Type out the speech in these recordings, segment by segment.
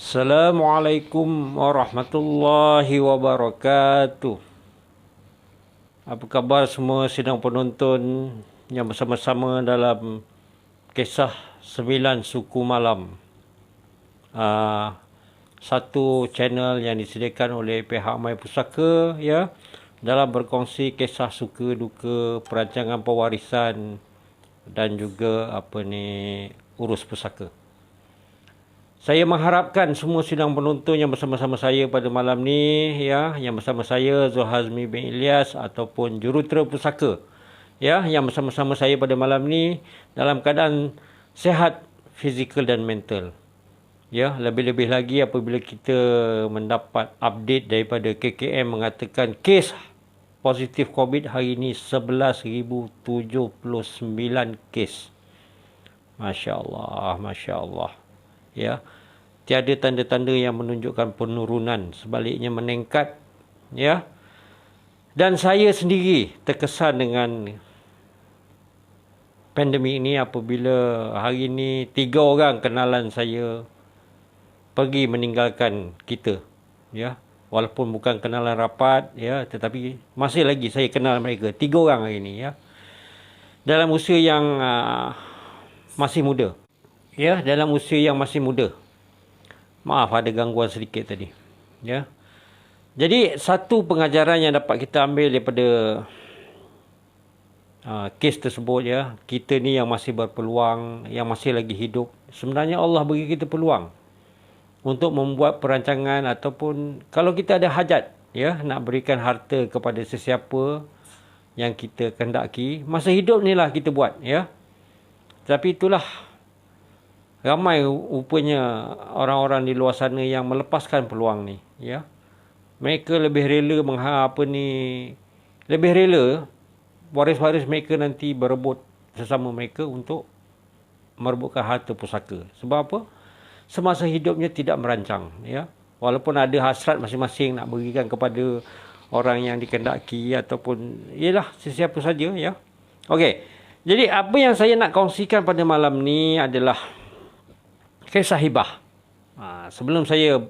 Assalamualaikum warahmatullahi wabarakatuh. Apa khabar semua sidang penonton yang bersama-sama dalam kisah 9 suku malam. Satu channel yang disediakan oleh pihak My Pusaka ya, dalam berkongsi kisah suka duka, perancangan pewarisan dan juga urus pusaka. Saya mengharapkan semua sidang penonton yang bersama-sama saya pada malam ni ya, yang bersama saya Zulhazmi bin Ilyas ataupun Jurutera Pusaka ya, yang bersama-sama saya pada malam ni dalam keadaan sihat fizikal dan mental. Ya, lebih-lebih lagi apabila kita mendapat update daripada KKM mengatakan kes positif COVID hari ini 11,079 kes. Masya-Allah, masya-Allah. Ya, tiada tanda-tanda yang menunjukkan penurunan, sebaliknya meningkat ya. Dan saya sendiri terkesan dengan pandemik ini apabila hari ini 3 orang kenalan saya pergi meninggalkan kita ya, walaupun bukan kenalan rapat ya, tetapi masih lagi saya kenal mereka 3 orang hari ini ya, dalam usia yang masih muda. Ya, dalam usia yang masih muda. Maaf ada gangguan sedikit tadi. Ya. Jadi satu pengajaran yang dapat kita ambil daripada kes tersebut ya, kita ni yang masih berpeluang, yang masih lagi hidup, sebenarnya Allah bagi kita peluang untuk membuat perancangan ataupun kalau kita ada hajat ya, nak berikan harta kepada sesiapa yang kita kehendaki, masa hidup ni lah kita buat ya. Tapi itulah, ramai rupanya orang-orang di luar sana yang melepaskan peluang ni ya. Mereka lebih rela lebih rela waris-waris mereka nanti berebut sesama mereka untuk merebutkan harta pusaka. Sebab apa? Semasa hidupnya tidak merancang ya. Walaupun ada hasrat masing-masing nak berikan kepada orang yang dikehendaki ataupun ialah sesiapa saja ya. Okey. Jadi apa yang saya nak kongsikan pada malam ni adalah kisah hibah. Sebelum saya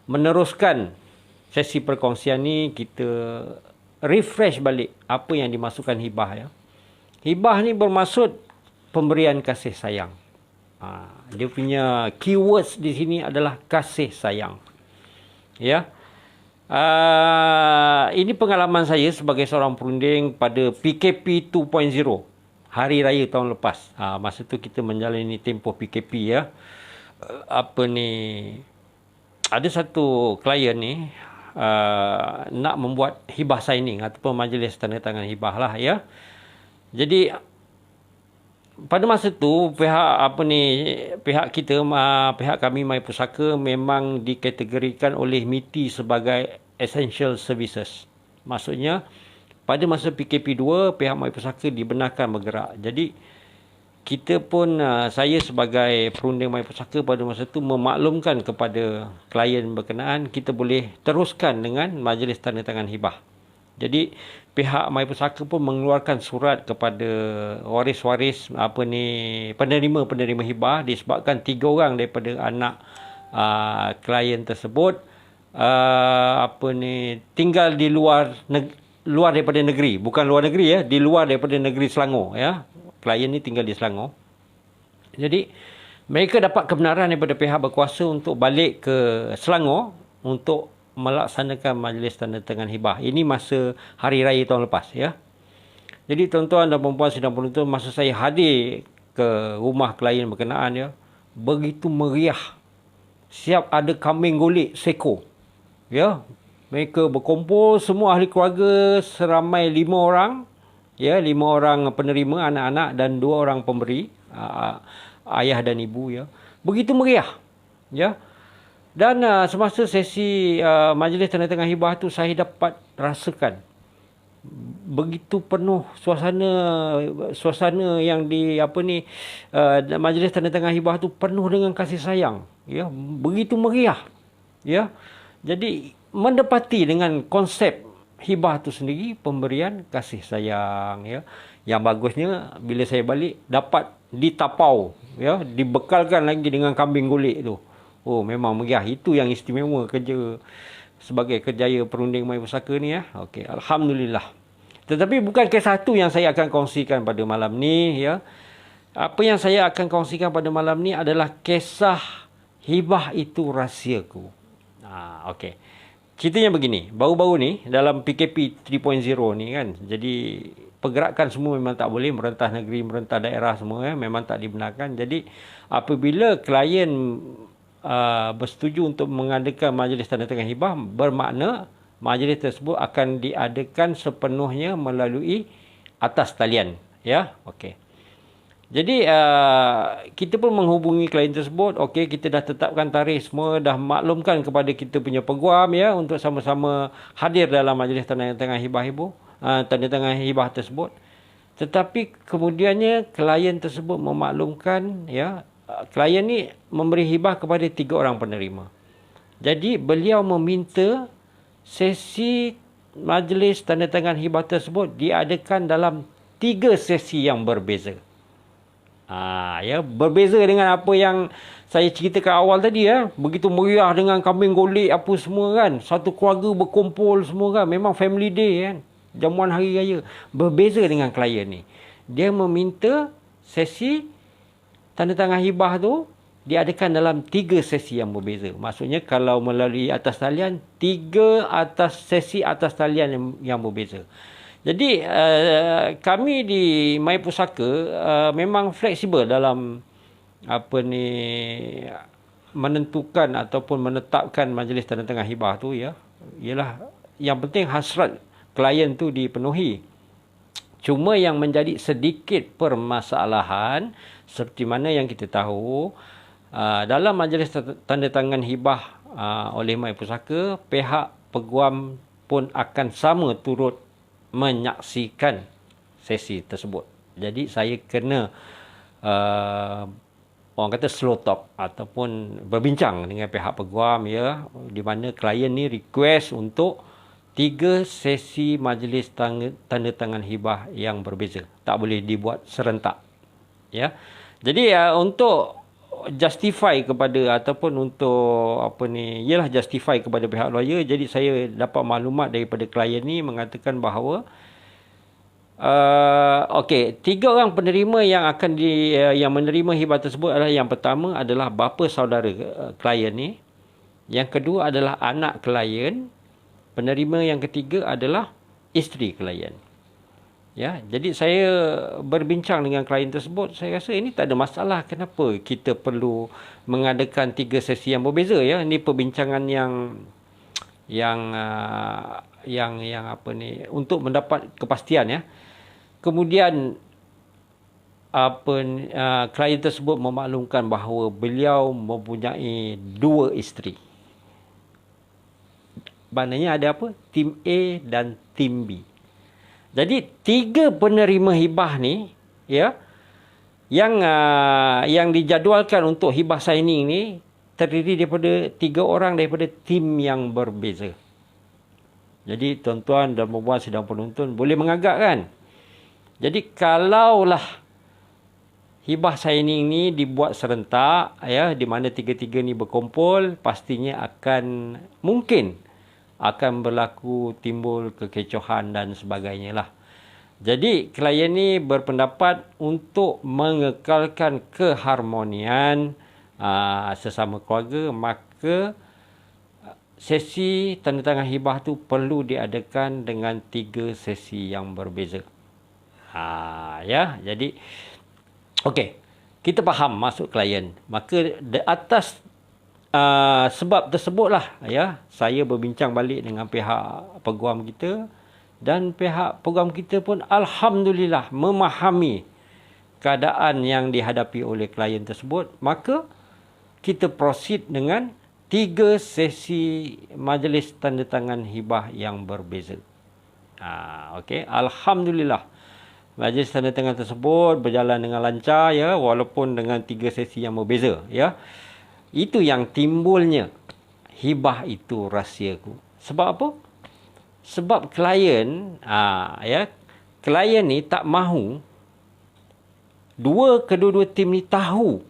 meneruskan sesi perkongsian ni, kita refresh balik apa yang dimasukkan hibah ya. Hibah ni bermaksud pemberian kasih sayang. Dia punya keywords di sini adalah kasih sayang. Ya. Ini pengalaman saya sebagai seorang perunding pada PKP 2.0. Hari Raya tahun lepas. Masa tu kita menjalani tempoh PKP ya. Ada satu klien ni nak membuat hibah signing ataupun majlis tanda tangan hibah lah ya. Jadi pada masa tu pihak kita, pihak kami My Pusaka memang dikategorikan oleh MITI sebagai essential services. Maksudnya pada masa PKP 2 pihak My Pusaka dibenarkan bergerak. Jadi kita pun, saya sebagai perunding My Pusaka pada masa itu memaklumkan kepada klien berkenaan kita boleh teruskan dengan majlis tanda tangan hibah. Jadi pihak My Pusaka pun mengeluarkan surat kepada waris-waris penerima hibah disebabkan 3 orang daripada anak klien tersebut tinggal di luar daripada negeri, bukan luar negeri ya, di luar daripada negeri Selangor ya. Klien ni tinggal di Selangor. Jadi mereka dapat kebenaran daripada pihak berkuasa untuk balik ke Selangor untuk melaksanakan majlis tanda tangan hibah. Ini masa hari raya tahun lepas ya. Jadi tuan-tuan dan puan-puan sidang penonton, masa saya hadir ke rumah klien berkenaan ya, begitu meriah. Siap ada kambing golek seko. Ya. Mereka berkumpul semua ahli keluarga seramai 5 orang. Ya, 5 orang penerima, anak-anak dan 2 orang pemberi, ayah dan ibu ya. Begitu meriah. Ya. Dan semasa sesi majlis tanda tangan hibah tu saya dapat rasakan begitu penuh suasana yang majlis tanda tangan hibah tu penuh dengan kasih sayang ya, begitu meriah ya. Jadi mendapati dengan konsep hibah tu sendiri pemberian kasih sayang ya. Yang bagusnya bila saya balik dapat ditapau ya, dibekalkan lagi dengan kambing golek tu. Oh, memang meriah. Itu yang istimewa kerja sebagai kerjaya perunding Maya Pusaka ni ya. Okey, alhamdulillah. Tetapi bukan kisah satu yang saya akan kongsikan pada malam ni ya. Apa yang saya akan kongsikan pada malam ni adalah kisah hibah itu rahsiaku. Okey. Ceritanya begini, baru-baru ni dalam PKP 3.0 ni kan. Jadi pergerakan semua memang tak boleh, merentah negeri, merentah daerah semua memang tak dibenarkan. Jadi apabila klien bersetuju untuk mengadakan majlis tanda tangan hibah, bermakna majlis tersebut akan diadakan sepenuhnya melalui atas talian, ya. Okey. Jadi kita pun menghubungi klien tersebut. Okey, kita dah tetapkan tarikh semua, dah maklumkan kepada kita punya peguam ya untuk sama-sama hadir dalam majlis tanda tangan tanda tangan hibah tersebut. Tetapi kemudiannya klien tersebut memaklumkan ya, klien ni memberi hibah kepada 3 orang penerima. Jadi beliau meminta sesi majlis tanda tangan hibah tersebut diadakan dalam 3 sesi yang berbeza. Ya, berbeza dengan apa yang saya ceritakan awal tadi ya. Begitu meriah dengan kambing golek apa semua kan. Satu keluarga berkumpul semua kan. Memang family day kan. Jamuan hari raya. Berbeza dengan klien ni. Dia meminta sesi tanda tangan hibah tu diadakan dalam 3 sesi yang berbeza. Maksudnya kalau melalui atas talian, 3 sesi atas talian yang berbeza. Jadi kami di Maya Pusaka memang fleksibel dalam menentukan ataupun menetapkan majlis tanda tangan hibah tu ya. Ialah yang penting hasrat klien tu dipenuhi. Cuma yang menjadi sedikit permasalahan seperti mana yang kita tahu dalam majlis tanda tangan hibah oleh Maya Pusaka, pihak peguam pun akan sama turut menyaksikan sesi tersebut. Jadi saya kena orang kata slow talk ataupun berbincang dengan pihak peguam ya, di mana klien ni request untuk 3 sesi majlis tanda tangan hibah yang berbeza. Tak boleh dibuat serentak. Ya. Jadi untuk justify kepada ataupun untuk justify kepada pihak lawyer, jadi saya dapat maklumat daripada klien ni mengatakan bahawa 3 orang penerima yang akan yang menerima hibah tersebut adalah, yang pertama adalah bapa saudara klien ni, yang kedua adalah anak klien, penerima yang ketiga adalah isteri klien. Ya, jadi saya berbincang dengan klien tersebut, saya rasa ini tak ada masalah. Kenapa kita perlu mengadakan 3 sesi yang berbeza ya? Ini perbincangan untuk mendapat kepastian ya. Kemudian klien tersebut memaklumkan bahawa beliau mempunyai 2 isteri. Maknanya ada apa? Tim A dan tim B. Jadi 3 penerima hibah ni ya, yang dijadualkan untuk hibah signing ni terdiri daripada 3 orang daripada tim yang berbeza. Jadi tuan-tuan dan puan-puan sidang penonton boleh mengagak kan? Jadi kalaulah hibah signing ni dibuat serentak ya, di mana 3-3 ni berkumpul, pastinya mungkin akan berlaku timbul kekecohan dan sebagainya lah. Jadi klien ni berpendapat untuk mengekalkan keharmonian sesama keluarga, maka sesi tanda tangan hibah tu perlu diadakan dengan 3 sesi yang berbeza. Ya, jadi okey, kita faham maksud klien. Maka atas sebab tersebutlah ya, saya berbincang balik dengan pihak peguam kita, dan pihak peguam kita pun alhamdulillah memahami keadaan yang dihadapi oleh klien tersebut. Maka kita proceed dengan 3 sesi majlis tanda tangan hibah yang berbeza. Okey, alhamdulillah majlis tanda tangan tersebut berjalan dengan lancar ya, walaupun dengan 3 sesi yang berbeza ya. Itu yang timbulnya hibah itu rahsiaku. Sebab apa? Sebab klien klien ni tak mahu kedua-dua tim ni tahu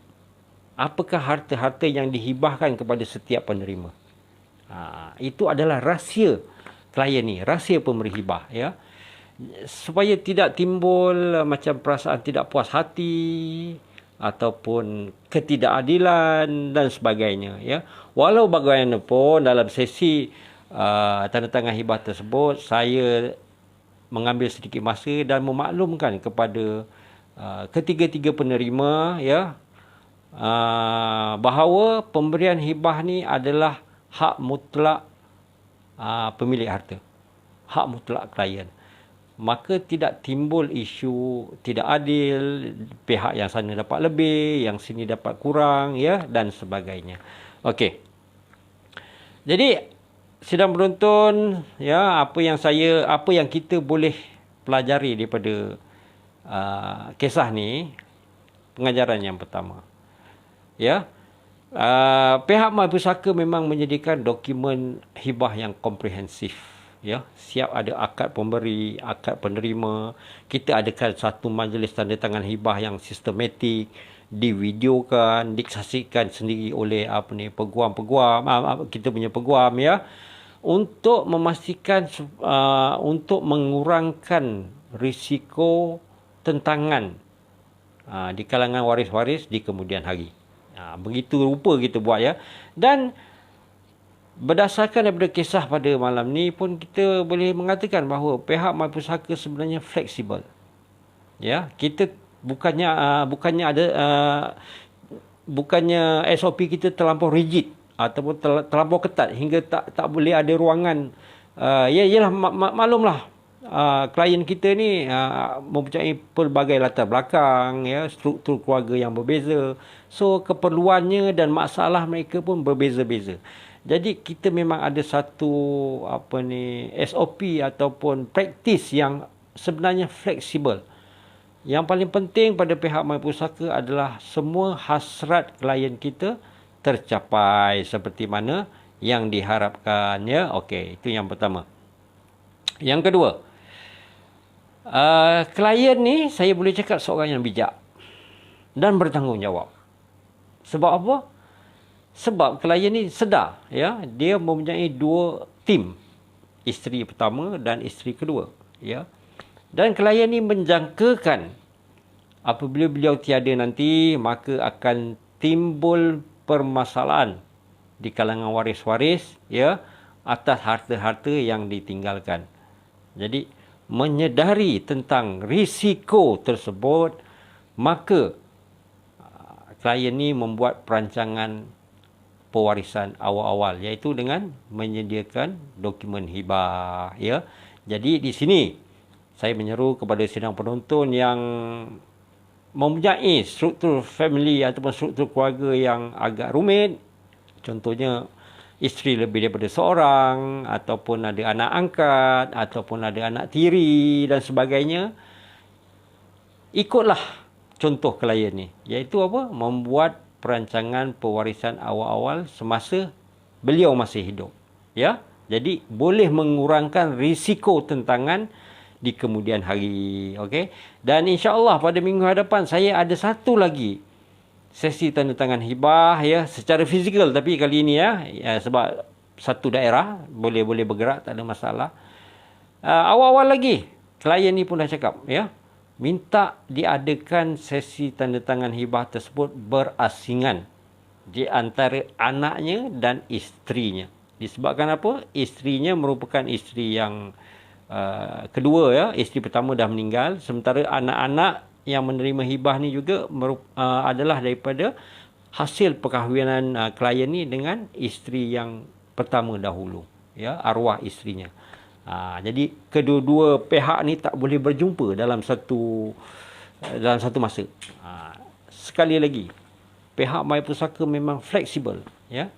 apakah harta-harta yang dihibahkan kepada setiap penerima. Itu adalah rahsia klien ni, rahsia pemberi hibah, ya. Supaya tidak timbul macam perasaan tidak puas hati ataupun ketidakadilan dan sebagainya, ya. Walau bagaimanapun dalam sesi tanda tangan hibah tersebut, saya mengambil sedikit masa dan memaklumkan kepada ketiga-tiga penerima, ya, bahawa pemberian hibah ni adalah hak mutlak pemilik harta, hak mutlak klien. Maka tidak timbul isu tidak adil, pihak yang sana dapat lebih, yang sini dapat kurang, ya, dan sebagainya. Okey. Jadi sidang penonton, ya, apa yang kita boleh pelajari daripada kisah ni, pengajaran yang pertama, ya, pihak Mahpusaka memang menyediakan dokumen hibah yang komprehensif, ya. Siap ada akad pemberi, akad penerima. Kita adakan satu majlis tanda tangan hibah yang sistematik, divideokan, disaksikan sendiri oleh peguam-peguam, kita punya peguam, ya, untuk memastikan untuk mengurangkan risiko tentangan di kalangan waris-waris di kemudian hari. Begitu rupa kita buat, ya. Dan berdasarkan daripada kisah pada malam ni pun kita boleh mengatakan bahawa pihak Mahpusaka sebenarnya fleksibel. Ya, kita bukannya SOP kita terlampau rigid ataupun terlampau ketat hingga tak boleh ada ruangan. Yalah, maklumlah, klien kita ni mempunyai pelbagai latar belakang, ya, struktur keluarga yang berbeza. So keperluannya dan masalah mereka pun berbeza-beza. Jadi kita memang ada satu SOP ataupun praktis yang sebenarnya fleksibel. Yang paling penting pada pihak Mahpusaka adalah semua hasrat klien kita tercapai seperti mana yang diharapkan, ya. Okey, itu yang pertama. Yang kedua, klien ni saya boleh cakap seorang yang bijak dan bertanggungjawab. Sebab apa? Sebab klien ni sedar, ya, dia mempunyai dua tim, isteri pertama dan isteri kedua, ya. Dan klien ni menjangkakan apabila beliau tiada nanti, maka akan timbul permasalahan di kalangan waris-waris, ya, atas harta-harta yang ditinggalkan. Jadi menyedari tentang risiko tersebut, maka klien ni membuat perancangan pewarisan awal-awal, iaitu dengan menyediakan dokumen hibah, ya. Jadi di sini saya menyeru kepada sidang penonton yang mempunyai struktur family ataupun struktur keluarga yang agak rumit, contohnya isteri lebih daripada seorang, ataupun ada anak angkat, ataupun ada anak tiri dan sebagainya, ikutlah contoh klien ni, iaitu apa? Membuat perancangan pewarisan awal-awal semasa beliau masih hidup, ya. Jadi boleh mengurangkan risiko tentangan di kemudian hari, okey. Dan insya-Allah pada minggu hadapan saya ada satu lagi sesi tanda tangan hibah, ya, secara fizikal, tapi kali ini, ya, sebab satu daerah boleh bergerak, tak ada masalah. Awal-awal lagi klien ni pun dah cakap, ya, minta diadakan sesi tanda tangan hibah tersebut berasingan di antara anaknya dan isterinya. Disebabkan apa? Isterinya merupakan isteri yang kedua, ya. Isteri pertama dah meninggal, sementara anak-anak yang menerima hibah ni juga adalah daripada hasil perkahwinan klien ni dengan isteri yang pertama dahulu, ya, arwah isterinya. Jadi kedua-dua pihak ni tak boleh berjumpa dalam satu masa. Sekali lagi, pihak Mahpusaka memang fleksibel, ya.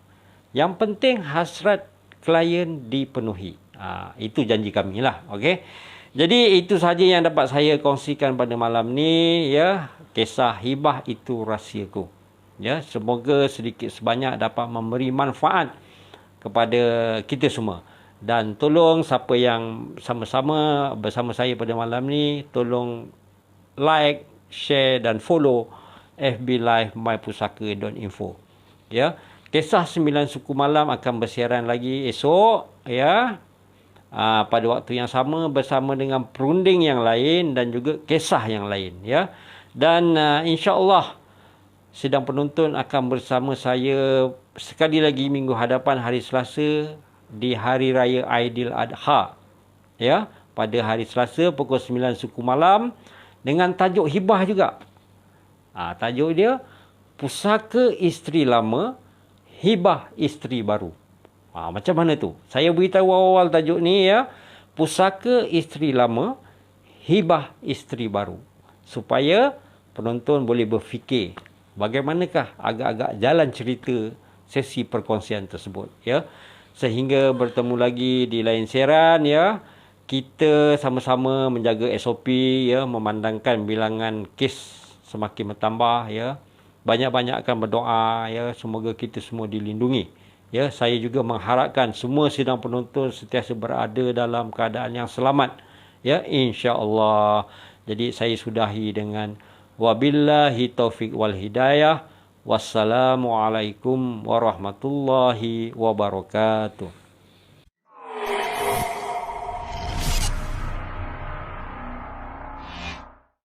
Yang penting hasrat klien dipenuhi. Itu janji kami lah, okey. Jadi itu sahaja yang dapat saya kongsikan pada malam ni, ya. Kisah hibah itu rahsiaku, ya. Semoga sedikit sebanyak dapat memberi manfaat kepada kita semua. Dan tolong siapa yang sama-sama bersama saya pada malam ni, tolong like, share dan follow FB Live mypusaka.info. Ya. Kisah 9 suku malam akan bersiaran lagi esok, ya. Pada waktu yang sama bersama dengan perunding yang lain dan juga kisah yang lain, ya. Dan insya-Allah sidang penonton akan bersama saya sekali lagi minggu hadapan hari Selasa di hari raya Aidiladha, ya, pada hari Selasa pukul 9 suku malam dengan tajuk hibah juga. Tajuk dia Pusaka Isteri Lama, Hibah Isteri Baru. Macam mana tu? Saya beritahu awal tajuk ni, ya. Pusaka Isteri Lama, Hibah Isteri Baru. Supaya penonton boleh berfikir bagaimanakah agak-agak jalan cerita sesi perkongsian tersebut, ya. Sehingga bertemu lagi di lain siaran, ya. Kita sama-sama menjaga SOP, ya, memandangkan bilangan kes semakin bertambah, ya. Banyak-banyakkan berdoa, ya, semoga kita semua dilindungi. Ya, saya juga mengharapkan semua sidang penonton sentiasa berada dalam keadaan yang selamat, ya, insya-Allah. Jadi saya sudahi dengan wabillahi taufik wal hidayah. Wassalamualaikum warahmatullahi wabarakatuh.